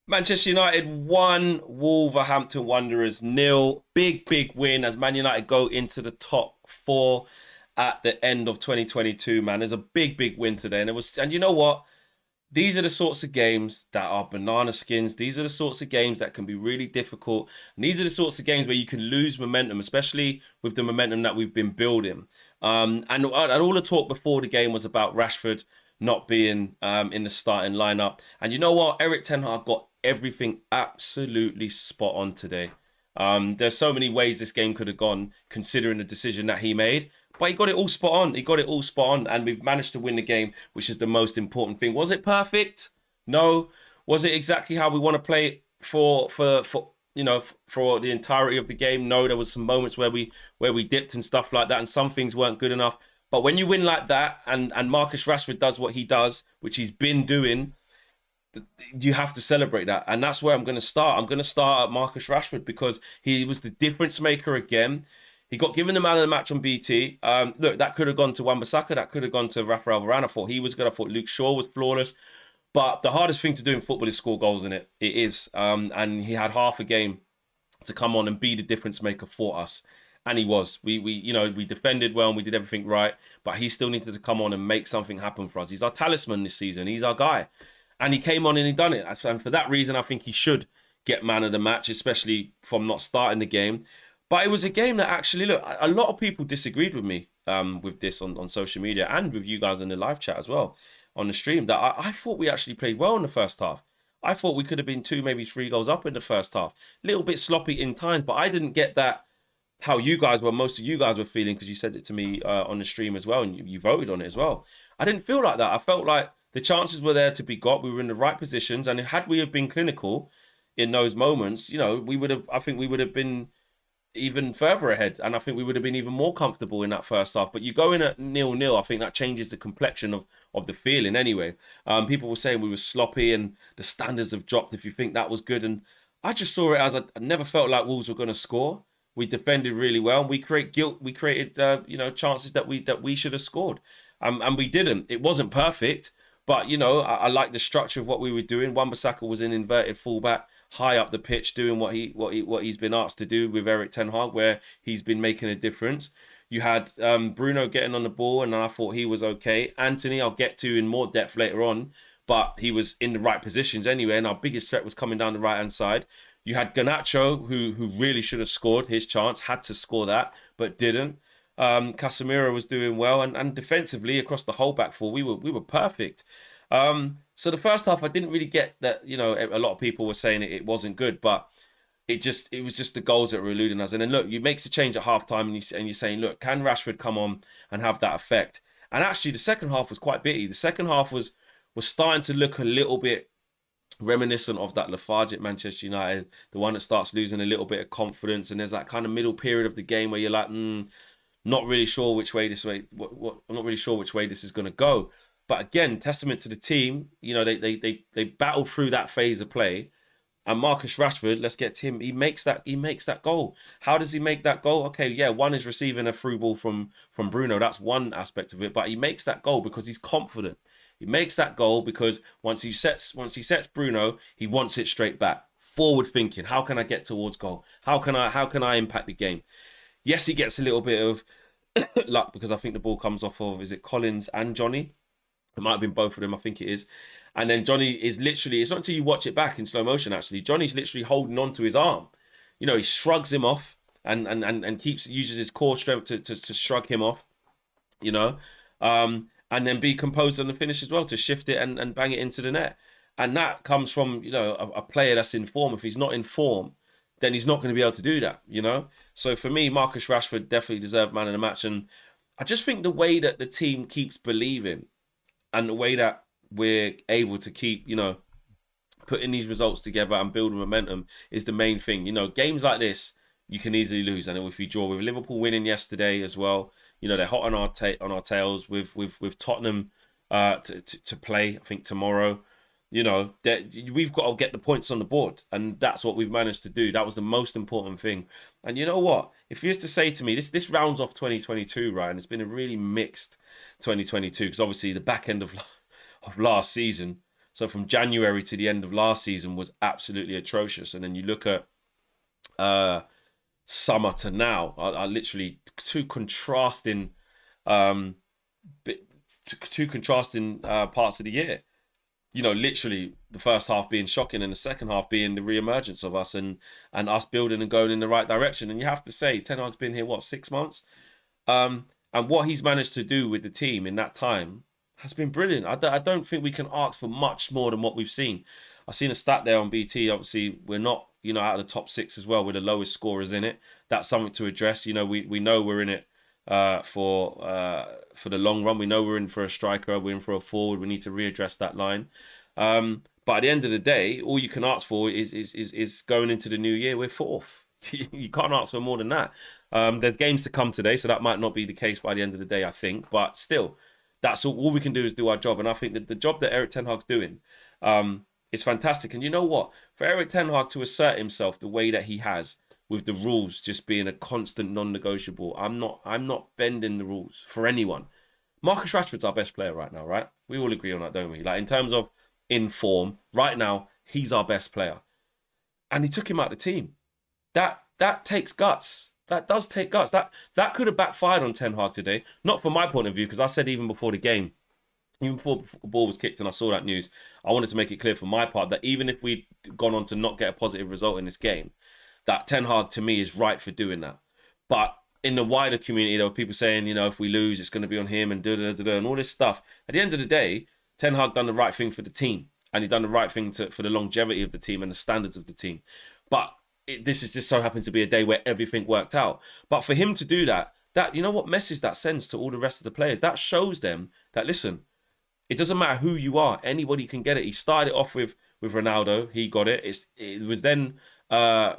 Manchester United 1, Wolverhampton Wanderers nil. Big win as Man United go into the top four at the end of 2022, man. There's a big win today. And you know what? These are the sorts of games that are banana skins. These are the sorts of games that can be really difficult. And these are the sorts of games where you can lose momentum, especially with the momentum that we've been building. And all the talk before the game was about Rashford not being in the starting lineup. And you know what? Eric Ten Hag got everything absolutely spot on today. There's so many ways this game could have gone, considering the decision that he made. But he got it all spot on. He got it all spot on, and we've managed to win the game, which is the most important thing. Was it perfect? No. Was it exactly how we want to play it for the entirety of the game? No. There was some moments where we dipped and stuff like that, and some things weren't good enough. But when you win like that, and Marcus Rashford does what he does, which he's been doing, you have to celebrate that. And that's where I'm going to start. I'm going to start at Marcus Rashford because he was the difference maker again. He got given the man of the match on BT. Look, that could have gone to Wan-Bissaka. That could have gone to Rafael Varane. I thought he was good. I thought Luke Shaw was flawless. But the hardest thing to do in football is score goals in it. It is. And he had half a game to come on and be the difference maker for us. And he was. We defended well and we did everything right. But he still needed to come on and make something happen for us. He's our talisman this season. He's our guy. And he came on and he done it. And for that reason, I think he should get man of the match, especially from not starting the game. But it was a game that actually, look, a lot of people disagreed with me with this on social media and with you guys in the live chat as well on the stream. That I thought we actually played well in the first half. I thought we could have been 2, maybe 3 goals up in the first half. A little bit sloppy in times, but I didn't get that how you guys were, most of you guys were feeling because you said it to me on the stream as well and you voted on it as well. I didn't feel like that. I felt like the chances were there to be got. We were in the right positions, and had we have been clinical in those moments, we would have. I think we would have been even further ahead, and I think we would have been even more comfortable in that first half. But you go in at 0-0, I think that changes the complexion of the feeling anyway. People were saying we were sloppy and the standards have dropped if you think that was good, and I just saw it as I never felt like Wolves were going to score. We defended really well, and we created chances that we should have scored, and we didn't. It wasn't perfect, but I like the structure of what we were doing. Wan-Bissaka was in inverted fullback, high up the pitch, doing what he's been asked to do with Eric Ten Hag, where he's been making a difference. You had Bruno getting on the ball, and I thought he was okay. Anthony, I'll get to in more depth later on, but he was in the right positions anyway, and our biggest threat was coming down the right-hand side. You had Garnacho, who really should have scored his chance, had to score that, but didn't. Casemiro was doing well, and defensively across the whole back four, we were perfect. So the first half, I didn't really get that. A lot of people were saying it wasn't good, but it was just the goals that were eluding us. And then look, you makes a change at halftime, and you're saying, look, can Rashford come on and have that effect? And actually, the second half was quite bitty. The second half was starting to look a little bit reminiscent of that lethargic Manchester United, the one that starts losing a little bit of confidence, and there's that kind of middle period of the game where you're like, not really sure which way I'm not really sure which way this is going to go. But again, testament to the team. They battled through that phase of play. And Marcus Rashford, let's get to him. He makes that goal. How does he make that goal? Okay, yeah, one is receiving a through ball from Bruno. That's one aspect of it. But he makes that goal because he's confident. He makes that goal because once he sets Bruno, he wants it straight back. Forward thinking. How can I get towards goal? How can I impact the game? Yes, he gets a little bit of luck because I think the ball comes off of, is it Collins and Johnny? It might have been both of them, I think it is. And then Johnny is literally, it's not until you watch it back in slow motion, actually. Johnny's literally holding on to his arm. He shrugs him off and uses his core strength to shrug him off, and then be composed on the finish as well to shift it and bang it into the net. And that comes from, a player that's in form. If he's not in form, then he's not going to be able to do that, So for me, Marcus Rashford definitely deserved man of the match. And I just think the way that the team keeps believing and the way that we're able to keep, putting these results together and building momentum is the main thing. Games like this, you can easily lose. And if you draw with Liverpool winning yesterday as well, they're hot on our tails with Tottenham to play, I think, tomorrow. We've got to get the points on the board, and that's what we've managed to do. That was the most important thing. And you know what? If you was to say to me, this rounds off 2022, right? And it's been a really mixed 2022 because obviously the back end of last season, So from January to the end of last season was absolutely atrocious. And then you look at summer to now are literally two contrasting um, parts of the year. You know, literally the first half being shocking and the second half being the re-emergence of us and us building and going in the right direction. And you have to say, Ten Hag's been here, what, 6 months? And what he's managed to do with the team in that time has been brilliant. I don't think we can ask for much more than what we've seen. I've seen a stat there on BT. Obviously, we're not, you know, out of the top 6 as well. We're the lowest scorers in it. That's something to address. You know, we know we're in it for the long run. We know we're in for a striker. We're in for a forward. We need to readdress that line. But at the end of the day, all you can ask for is going into the new year. We're 4th. You can't ask for more than that. There's games to come today, so that might not be the case by the end of the day, I think. But still, that's all we can do is do our job. And I think that the job that Erik Ten Hag's doing is fantastic. And you know what? For Erik Ten Hag to assert himself the way that he has, with the rules just being a constant non-negotiable, I'm not bending the rules for anyone. Marcus Rashford's our best player right now, right? We all agree on that, don't we? Like, in terms of in form, right now, he's our best player. And he took him out of the team. That takes guts. That does take guts. That could have backfired on Ten Hag today. Not from my point of view, because I said even before the game, even before the ball was kicked and I saw that news, I wanted to make it clear for my part that even if we'd gone on to not get a positive result in this game, that Ten Hag, to me, is right for doing that. But in the wider community, there were people saying, you know, if we lose, it's going to be on him and da-da-da-da and all this stuff. At the end of the day, Ten Hag done the right thing for the team. And he done the right thing for the longevity of the team and the standards of the team. But this is just so happens to be a day where everything worked out. But for him to do that, you know what message that sends to all the rest of the players? That shows them that, listen, it doesn't matter who you are. Anybody can get it. He started it off with Ronaldo. He got it. It was then Harry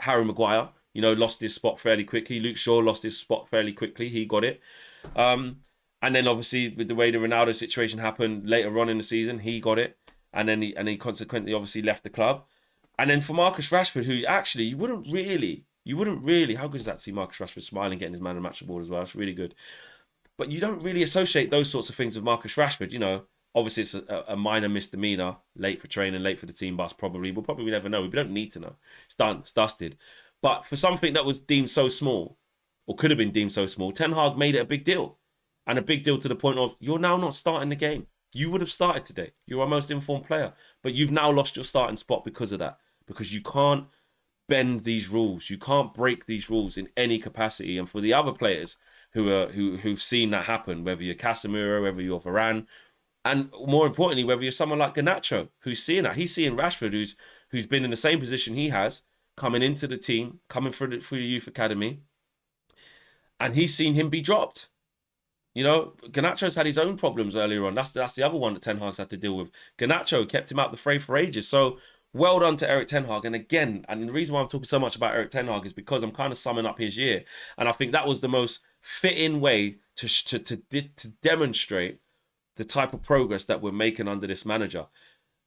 Maguire, you know, lost his spot fairly quickly. Luke Shaw lost his spot fairly quickly. He got it. And then obviously with the way the Ronaldo situation happened later on in the season, he got it. And then he consequently obviously left the club. And then for Marcus Rashford, who actually you wouldn't really, how good is that to see Marcus Rashford smiling, getting his man of the match award as well? It's really good. But you don't really associate those sorts of things with Marcus Rashford. You know, obviously it's a minor misdemeanor, late for training, late for the team bus, probably. We'll probably never know. We don't need to know. It's done. It's dusted. But for something that was deemed so small, or could have been deemed so small, Ten Hag made it a big deal. And a big deal to the point of, you're now not starting the game. You would have started today. You're our most informed player. But you've now lost your starting spot because of that. Because you can't bend these rules. You can't break these rules in any capacity. And for the other players who've seen that happen, whether you're Casemiro, whether you're Varane, and more importantly, whether you're someone like Garnacho, who's seeing that. He's seeing Rashford, who's been in the same position he has, coming into the team, coming through the youth academy, and he's seen him be dropped. You know, Garnacho's had his own problems earlier on. That's the other one that Ten Hag's had to deal with. Garnacho kept him out the fray for ages. So well done to Erik Ten Hag. And again, and the reason why I'm talking so much about Erik Ten Hag is because I'm kind of summing up his year. And I think that was the most fitting way to demonstrate the type of progress that we're making under this manager.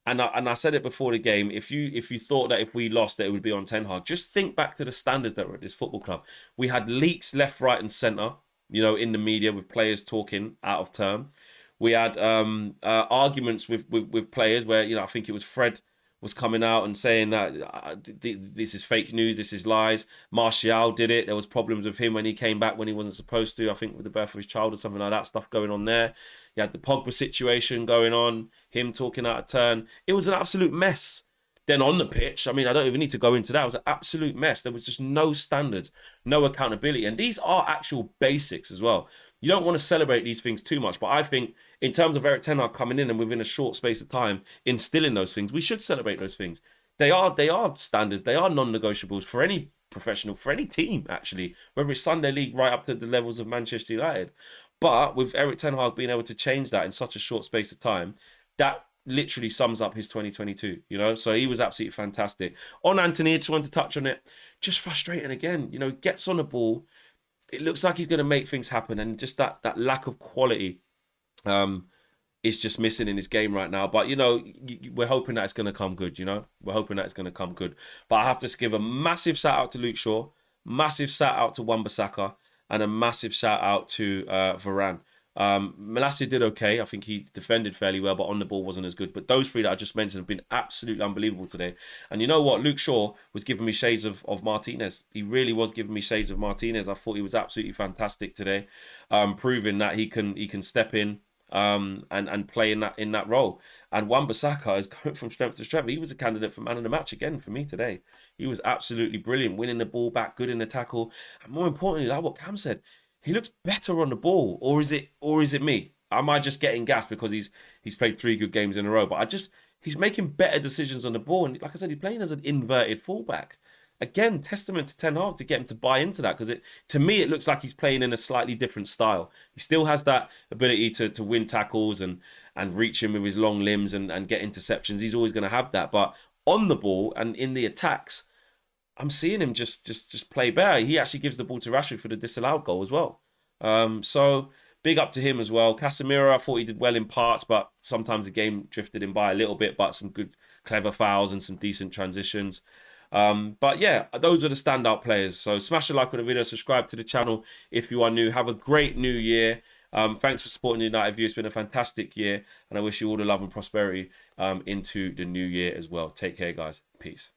And I said it before the game, if you thought that if we lost that it would be on Ten Hag, just think back to the standards that were at this football club. We had leaks left, right and centre, you know, in the media with players talking out of term. We had arguments with players where, you know, I think it was Fred was coming out and saying that this is fake news, this is lies. Martial did it. There was problems with him when he came back when he wasn't supposed to, I think with the birth of his child or something like that, stuff going on there. You had the Pogba situation going on, him talking out of turn. It was an absolute mess. Then on the pitch, I mean, I don't even need to go into that. It was an absolute mess. There was just no standards, no accountability. And these are actual basics as well. You don't want to celebrate these things too much, but I think in terms of Erik Ten Hag coming in and within a short space of time instilling those things, we should celebrate those things. They are standards. They are non-negotiables for any professional, for any team actually, whether it's Sunday League right up to the levels of Manchester United. But with Erik Ten Hag being able to change that in such a short space of time, that literally sums up his 2022, you know? So he was absolutely fantastic. On Anthony, I just wanted to touch on it. Just frustrating again, you know, gets on the ball. It looks like he's going to make things happen, and just that lack of quality is just missing in his game right now. But, you know, we're hoping that it's going to come good, you know? We're hoping that it's going to come good. But I have to give a massive shout out to Luke Shaw, massive shout out to Wan-Bissaka, and a massive shout out to Varane. Malacia did okay. I think he defended fairly well, but on the ball wasn't as good. But those three that I just mentioned have been absolutely unbelievable today. And you know what? Luke Shaw was giving me shades of Martinez. He really was giving me shades of Martinez. I thought he was absolutely fantastic today, proving that he can step in and play in that role. And Wan-Bissaka is going from strength to strength. He was a candidate for man of the match again for me today. He was absolutely brilliant, winning the ball back, good in the tackle, and more importantly, like what Cam said, he looks better on the ball. Or is it me? Am I just getting gas because he's played 3 good games in a row? But he's making better decisions on the ball, and like I said, he's playing as an inverted fullback. Again, testament to Ten Hag to get him to buy into that, because to me it looks like he's playing in a slightly different style. He still has that ability to win tackles and reach him with his long limbs and get interceptions. He's always going to have that, but on the ball and in the attacks, I'm seeing him just play better. He actually gives the ball to Rashford for the disallowed goal as well. So big up to him as well. Casemiro, I thought he did well in parts, but sometimes the game drifted him by a little bit. But some good, clever fouls and some decent transitions. But yeah, those are the standout players. So smash a like on the video, subscribe to the channel if you are new. Have a great new year. Thanks for supporting the United View. It's been a fantastic year, and I wish you all the love and prosperity into the new year as well. Take care, guys. Peace.